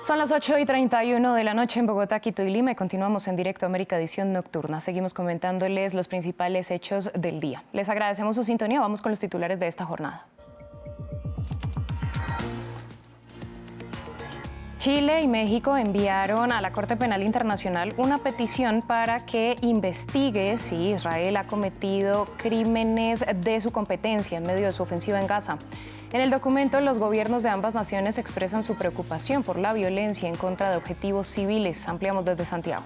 Son las 8:31 de la noche en Bogotá, Quito y Lima y continuamos en Directo América edición nocturna. Seguimos comentándoles los principales hechos del día. Les agradecemos su sintonía. Vamos con los titulares de esta jornada. Chile y México enviaron a la Corte Penal Internacional una petición para que investigue si Israel ha cometido crímenes de su competencia en medio de su ofensiva en Gaza. En el documento, los gobiernos de ambas naciones expresan su preocupación por la violencia en contra de objetivos civiles. Ampliamos desde Santiago.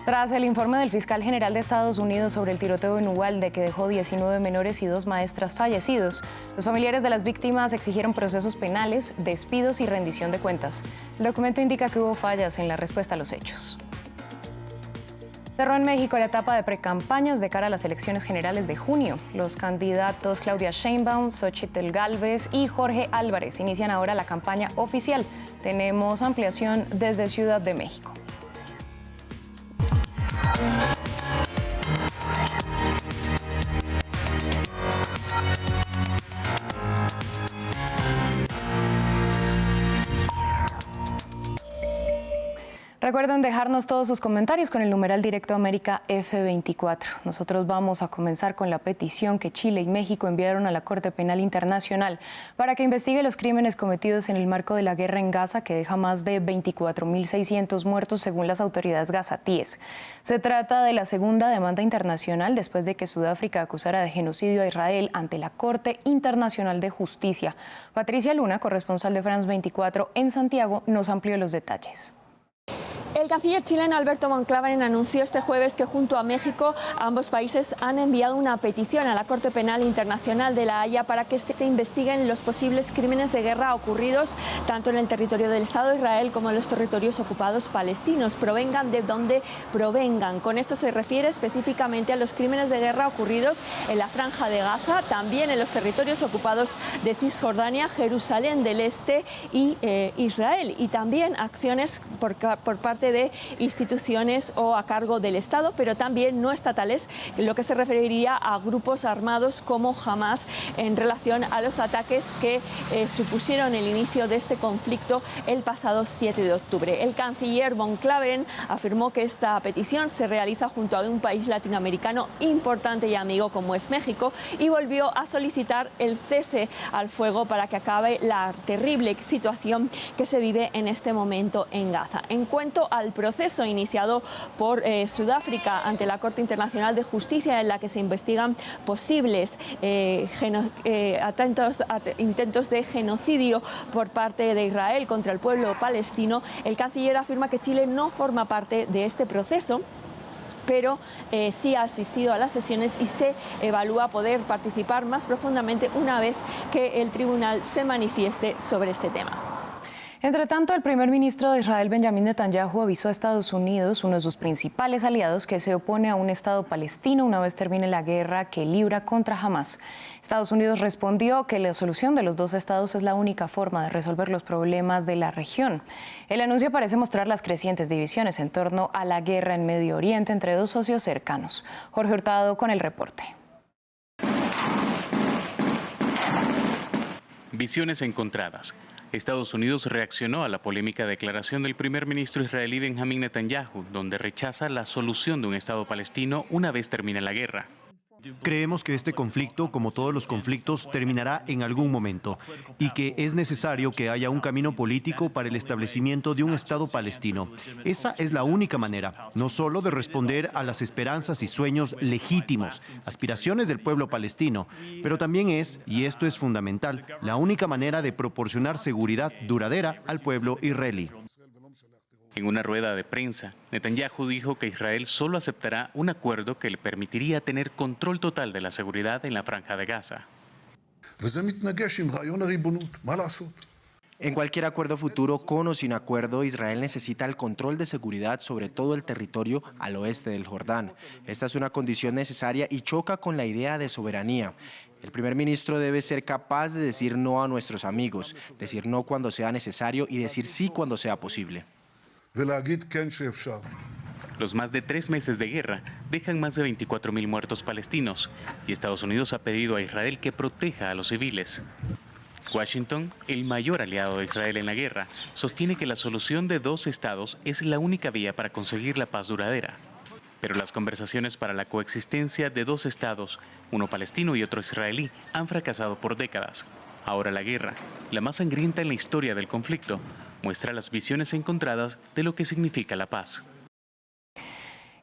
Tras el informe del fiscal general de Estados Unidos sobre el tiroteo en Uvalde, que dejó 19 menores y 2 maestras fallecidos, los familiares de las víctimas exigieron procesos penales, despidos y rendición de cuentas. El documento indica que hubo fallas en la respuesta a los hechos. Cerró en México la etapa de precampañas de cara a las elecciones generales de junio. Los candidatos Claudia Sheinbaum, Xóchitl Gálvez y Jorge Álvarez inician ahora la campaña oficial. Tenemos ampliación desde Ciudad de México. Recuerden dejarnos todos sus comentarios con el numeral Directo América F24. Nosotros vamos a comenzar con la petición que Chile y México enviaron a la Corte Penal Internacional para que investigue los crímenes cometidos en el marco de la guerra en Gaza, que deja más de 24.600 muertos según las autoridades gazatíes. Se trata de la segunda demanda internacional después de que Sudáfrica acusara de genocidio a Israel ante la Corte Internacional de Justicia. Patricia Luna, corresponsal de France 24 en Santiago, nos amplió los detalles. El canciller chileno Alberto von Claveren anunció este jueves que junto a México ambos países han enviado una petición a la Corte Penal Internacional de La Haya para que se investiguen los posibles crímenes de guerra ocurridos tanto en el territorio del Estado de Israel como en los territorios ocupados palestinos, provengan de donde provengan. Con esto se refiere específicamente a los crímenes de guerra ocurridos en la Franja de Gaza, también en los territorios ocupados de Cisjordania, Jerusalén del Este y Israel, y también acciones por parte de instituciones o a cargo del Estado, pero también no estatales, lo que se referiría a grupos armados como Hamas en relación a los ataques que supusieron el inicio de este conflicto el pasado 7 de octubre. El canciller von Claveren afirmó que esta petición se realiza junto a un país latinoamericano importante y amigo como es México, y volvió a solicitar el cese al fuego para que acabe la terrible situación que se vive en este momento en Gaza. En cuanto al proceso iniciado por Sudáfrica ante la Corte Internacional de Justicia, en la que se investigan posibles intentos de genocidio por parte de Israel contra el pueblo palestino, el canciller afirma que Chile no forma parte de este proceso, pero sí ha asistido a las sesiones y se evalúa poder participar más profundamente una vez que el tribunal se manifieste sobre este tema. Entre tanto, el primer ministro de Israel, Benjamín Netanyahu, avisó a Estados Unidos, uno de sus principales aliados, que se opone a un Estado palestino una vez termine la guerra que libra contra Hamas. Estados Unidos respondió que la solución de los dos estados es la única forma de resolver los problemas de la región. El anuncio parece mostrar las crecientes divisiones en torno a la guerra en Medio Oriente entre dos socios cercanos. Jorge Hurtado con el reporte. Visiones encontradas. Estados Unidos reaccionó a la polémica declaración del primer ministro israelí Benjamín Netanyahu, donde rechaza la solución de un Estado palestino una vez termine la guerra. Creemos que este conflicto, como todos los conflictos, terminará en algún momento y que es necesario que haya un camino político para el establecimiento de un Estado palestino. Esa es la única manera, no solo de responder a las esperanzas y sueños legítimos, aspiraciones del pueblo palestino, pero también es, y esto es fundamental, la única manera de proporcionar seguridad duradera al pueblo israelí. En una rueda de prensa, Netanyahu dijo que Israel solo aceptará un acuerdo que le permitiría tener control total de la seguridad en la Franja de Gaza. En cualquier acuerdo futuro, con o sin acuerdo, Israel necesita el control de seguridad sobre todo el territorio al oeste del Jordán. Esta es una condición necesaria y choca con la idea de soberanía. El primer ministro debe ser capaz de decir no a nuestros amigos, decir no cuando sea necesario y decir sí cuando sea posible. Los más de 3 meses de guerra dejan más de 24.000 muertos palestinos y Estados Unidos ha pedido a Israel que proteja a los civiles. Washington, el mayor aliado de Israel en la guerra, sostiene que la solución de 2 estados es la única vía para conseguir la paz duradera. Pero las conversaciones para la coexistencia de 2 estados, uno palestino y otro israelí, han fracasado por décadas. Ahora la guerra, la más sangrienta en la historia del conflicto, muestra las visiones encontradas de lo que significa la paz.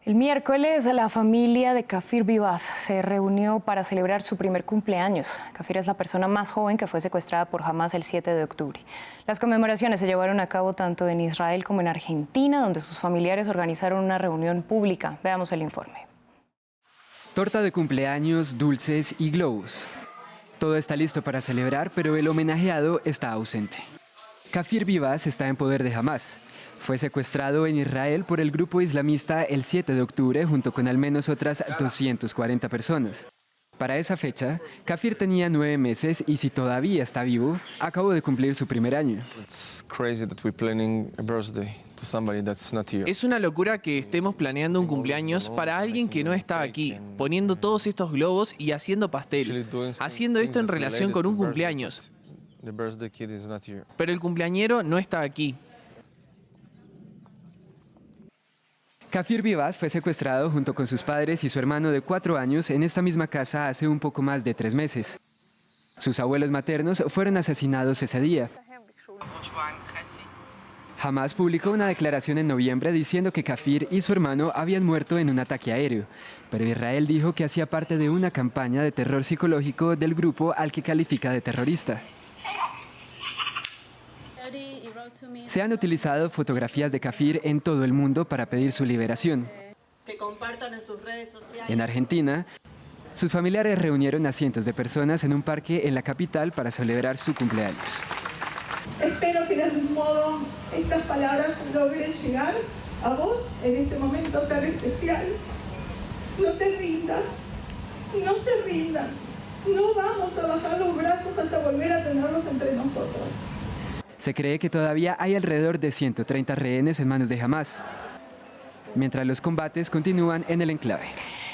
El miércoles, la familia de Kafir Vivas se reunió para celebrar su primer cumpleaños. Kafir es la persona más joven que fue secuestrada por Hamás el 7 de octubre. Las conmemoraciones se llevaron a cabo tanto en Israel como en Argentina, donde sus familiares organizaron una reunión pública. Veamos el informe. Torta de cumpleaños, dulces y globos. Todo está listo para celebrar, pero el homenajeado está ausente. Kafir Vivas está en poder de Hamás. Fue secuestrado en Israel por el grupo islamista el 7 de octubre junto con al menos otras 240 personas. Para esa fecha, Kafir tenía 9 meses y si todavía está vivo, acabó de cumplir su primer año. Es una locura que estemos planeando un cumpleaños para alguien que no está aquí, poniendo todos estos globos y haciendo pastel, haciendo esto en relación con un cumpleaños. Pero el cumpleañero no está aquí. Kafir Vivas fue secuestrado junto con sus padres y su hermano de 4 años en esta misma casa hace un poco más de 3 meses. Sus abuelos maternos fueron asesinados ese día. Hamás publicó una declaración en noviembre diciendo que Kafir y su hermano habían muerto en un ataque aéreo, pero Israel dijo que hacía parte de una campaña de terror psicológico del grupo al que califica de terrorista. Se han utilizado fotografías de Kafir en todo el mundo para pedir su liberación. Que compartan en sus redes sociales. En Argentina, sus familiares reunieron a cientos de personas en un parque en la capital para celebrar su cumpleaños. Espero que de algún modo estas palabras logren llegar a vos en este momento tan especial. No te rindas, no se rindan, no vamos a bajar los brazos hasta volver a tenerlos entre nosotros. Se cree que todavía hay alrededor de 130 rehenes en manos de Hamás, mientras los combates continúan en el enclave.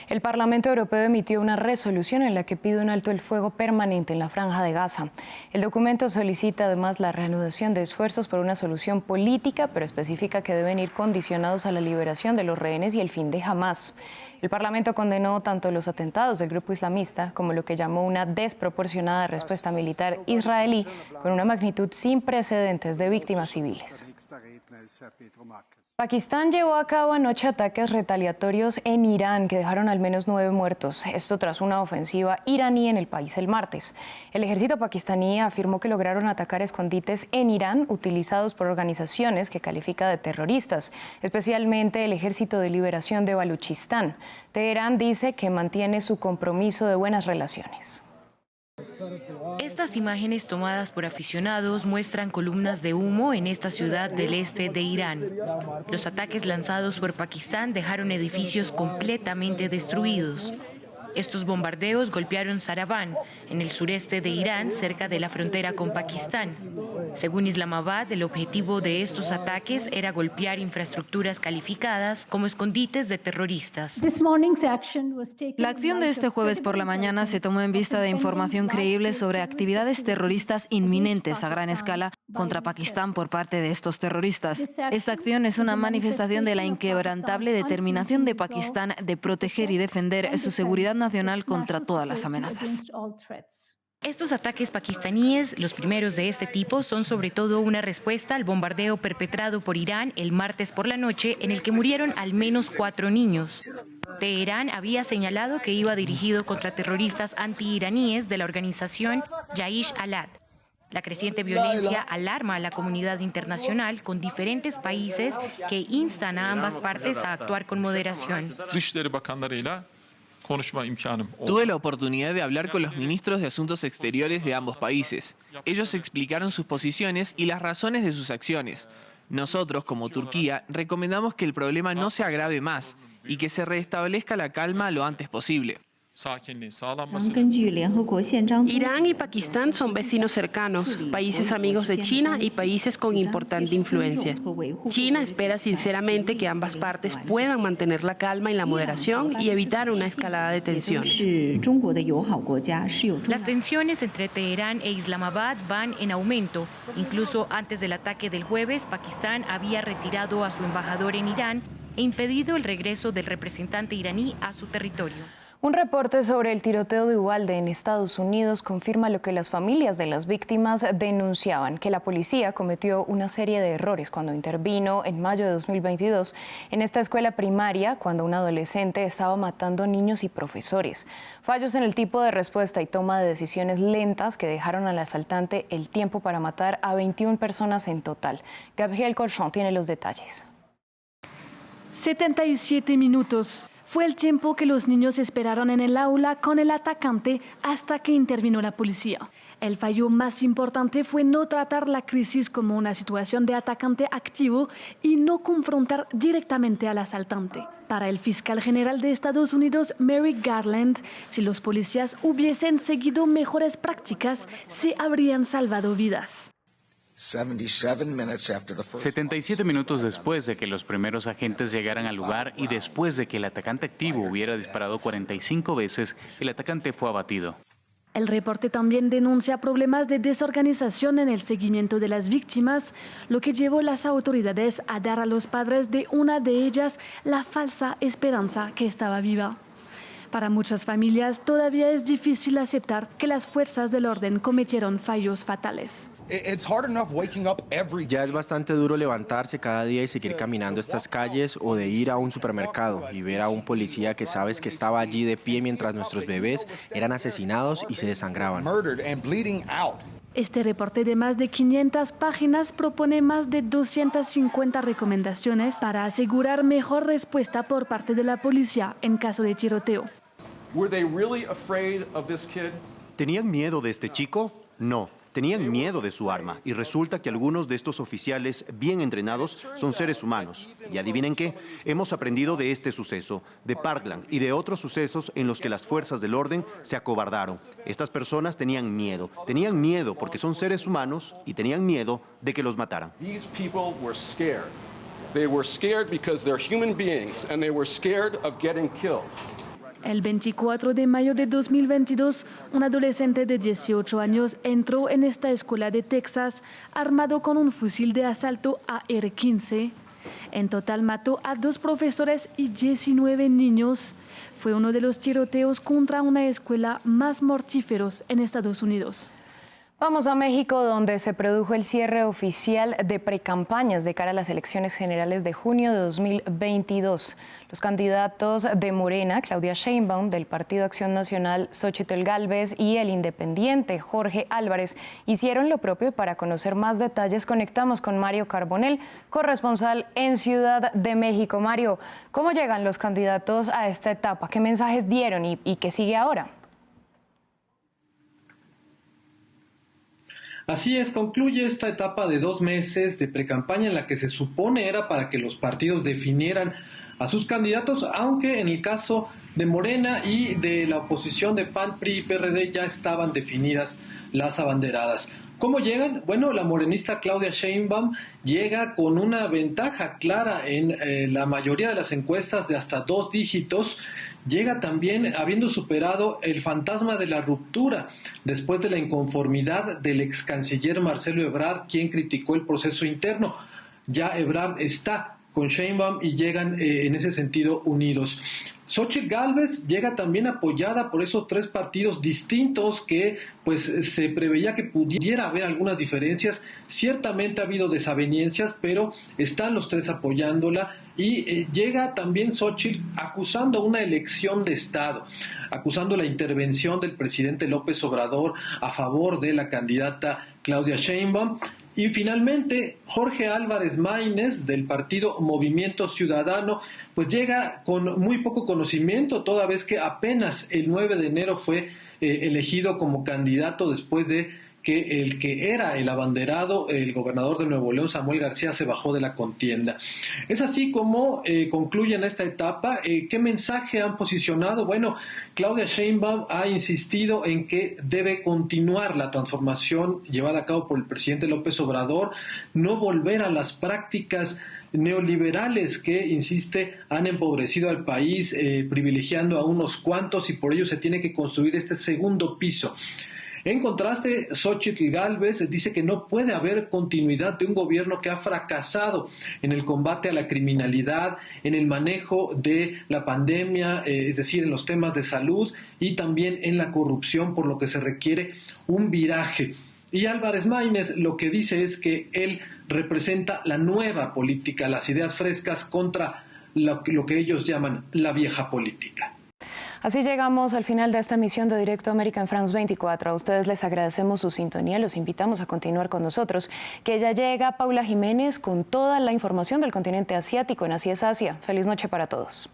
El Parlamento Europeo emitió una resolución en la que pide un alto el fuego permanente en la Franja de Gaza. El documento solicita además la reanudación de esfuerzos por una solución política, pero especifica que deben ir condicionados a la liberación de los rehenes y el fin de Hamás. El Parlamento condenó tanto los atentados del grupo islamista como lo que llamó una desproporcionada respuesta militar israelí con una magnitud sin precedentes de víctimas civiles. Pakistán llevó a cabo anoche ataques retaliatorios en Irán que dejaron al menos 9 muertos. Esto tras una ofensiva iraní en el país el martes. El ejército pakistaní afirmó que lograron atacar escondites en Irán utilizados por organizaciones que califica de terroristas, especialmente el Ejército de Liberación de Baluchistán. Teherán dice que mantiene su compromiso de buenas relaciones. Estas imágenes tomadas por aficionados muestran columnas de humo en esta ciudad del este de Irán. Los ataques lanzados por Pakistán dejaron edificios completamente destruidos. Estos bombardeos golpearon Saravan, en el sureste de Irán, cerca de la frontera con Pakistán. Según Islamabad, el objetivo de estos ataques era golpear infraestructuras calificadas como escondites de terroristas. La acción de este jueves por la mañana se tomó en vista de información creíble sobre actividades terroristas inminentes a gran escala contra Pakistán por parte de estos terroristas. Esta acción es una manifestación de la inquebrantable determinación de Pakistán de proteger y defender su seguridad nacional contra todas las amenazas. Estos ataques pakistaníes, los primeros de este tipo, son sobre todo una respuesta al bombardeo perpetrado por Irán el martes por la noche, en el que murieron al menos 4 niños. Teherán había señalado que iba dirigido contra terroristas anti-iraníes de la organización Jaish al-Adl. La creciente violencia alarma a la comunidad internacional, con diferentes países que instan a ambas partes a actuar con moderación. Tuve la oportunidad de hablar con los ministros de Asuntos Exteriores de ambos países. Ellos explicaron sus posiciones y las razones de sus acciones. Nosotros, como Turquía, recomendamos que el problema no se agrave más y que se restablezca la calma lo antes posible. Irán y Pakistán son vecinos cercanos, países amigos de China y países con importante influencia. China espera sinceramente que ambas partes puedan mantener la calma y la moderación y evitar una escalada de tensiones. Las tensiones entre Teherán e Islamabad van en aumento. Incluso antes del ataque del jueves, Pakistán había retirado a su embajador en Irán e impedido el regreso del representante iraní a su territorio. Un reporte sobre el tiroteo de Uvalde en Estados Unidos confirma lo que las familias de las víctimas denunciaban, que la policía cometió una serie de errores cuando intervino en mayo de 2022 en esta escuela primaria cuando un adolescente estaba matando a niños y profesores. Fallos en el tipo de respuesta y toma de decisiones lentas que dejaron al asaltante el tiempo para matar a 21 personas en total. Gabriel Colchon tiene los detalles. 77 minutos. Fue el tiempo que los niños esperaron en el aula con el atacante hasta que intervino la policía. El fallo más importante fue no tratar la crisis como una situación de atacante activo y no confrontar directamente al asaltante. Para el fiscal general de Estados Unidos, Merrick Garland, si los policías hubiesen seguido mejores prácticas, se habrían salvado vidas. 77 minutos después de que los primeros agentes llegaran al lugar y después de que el atacante activo hubiera disparado 45 veces, el atacante fue abatido. El reporte también denuncia problemas de desorganización en el seguimiento de las víctimas, lo que llevó a las autoridades a dar a los padres de una de ellas la falsa esperanza que estaba viva. Para muchas familias todavía es difícil aceptar que las fuerzas del orden cometieron fallos fatales. Ya es bastante duro levantarse cada día y seguir caminando estas calles o de ir a un supermercado y ver a un policía que sabes que estaba allí de pie mientras nuestros bebés eran asesinados y se desangraban. Este reporte de más de 500 páginas propone más de 250 recomendaciones para asegurar mejor respuesta por parte de la policía en caso de tiroteo. ¿Tenían miedo de este chico? No. Tenían miedo de su arma y resulta que algunos de estos oficiales bien entrenados son seres humanos. Y adivinen qué, hemos aprendido de este suceso, de Parkland y de otros sucesos en los que las fuerzas del orden se acobardaron. Estas personas tenían miedo porque son seres humanos y tenían miedo de que los mataran. They were scared because they're human beings and they were scared of getting killed. El 24 de mayo de 2022, un adolescente de 18 años entró en esta escuela de Texas armado con un fusil de asalto AR-15. En total mató a 2 profesores y 19 niños. Fue uno de los tiroteos contra una escuela más mortíferos en Estados Unidos. Vamos a México, donde se produjo el cierre oficial de precampañas de cara a las elecciones generales de junio de 2022. Los candidatos de Morena, Claudia Sheinbaum, del Partido Acción Nacional, Xóchitl Gálvez, y el independiente Jorge Álvarez hicieron lo propio. Para conocer más detalles, conectamos con Mario Carbonell, corresponsal en Ciudad de México. Mario, ¿cómo llegan los candidatos a esta etapa? ¿Qué mensajes dieron y qué sigue ahora? Así es, concluye esta etapa de 2 meses de precampaña en la que se supone era para que los partidos definieran a sus candidatos, aunque en el caso de Morena y de la oposición de PAN, PRI y PRD ya estaban definidas las abanderadas. ¿Cómo llegan? Bueno, la morenista Claudia Sheinbaum llega con una ventaja clara en la mayoría de las encuestas de hasta 2 dígitos. Llega también habiendo superado el fantasma de la ruptura después de la inconformidad del ex canciller Marcelo Ebrard, quien criticó el proceso interno. Ya Ebrard está con Sheinbaum y llegan en ese sentido unidos. Xóchitl Gálvez llega también apoyada por esos 3 partidos distintos que pues se preveía que pudiera haber algunas diferencias. Ciertamente ha habido desavenencias, pero están los 3 apoyándola y llega también Xóchitl acusando una elección de Estado, acusando la intervención del presidente López Obrador a favor de la candidata Claudia Sheinbaum. Y finalmente, Jorge Álvarez Maínez, del partido Movimiento Ciudadano, pues llega con muy poco conocimiento, toda vez que apenas el 9 de enero fue elegido como candidato después de que el que era el abanderado, el gobernador de Nuevo León, Samuel García, se bajó de la contienda. Es así como concluyen esta etapa. ¿Qué mensaje han posicionado? Bueno, Claudia Sheinbaum ha insistido en que debe continuar la transformación llevada a cabo por el presidente López Obrador, no volver a las prácticas neoliberales que, insiste, han empobrecido al país, privilegiando a unos cuantos, y por ello se tiene que construir este segundo piso. En contraste, Xóchitl Gálvez dice que no puede haber continuidad de un gobierno que ha fracasado en el combate a la criminalidad, en el manejo de la pandemia, es decir, en los temas de salud y también en la corrupción, por lo que se requiere un viraje. Y Álvarez Maínez lo que dice es que él representa la nueva política, las ideas frescas contra lo que ellos llaman la vieja política. Así llegamos al final de esta emisión de Directo América en France 24. A ustedes les agradecemos su sintonía, los invitamos a continuar con nosotros, que ya llega Paula Jiménez con toda la información del continente asiático en Así es Asia. Feliz noche para todos.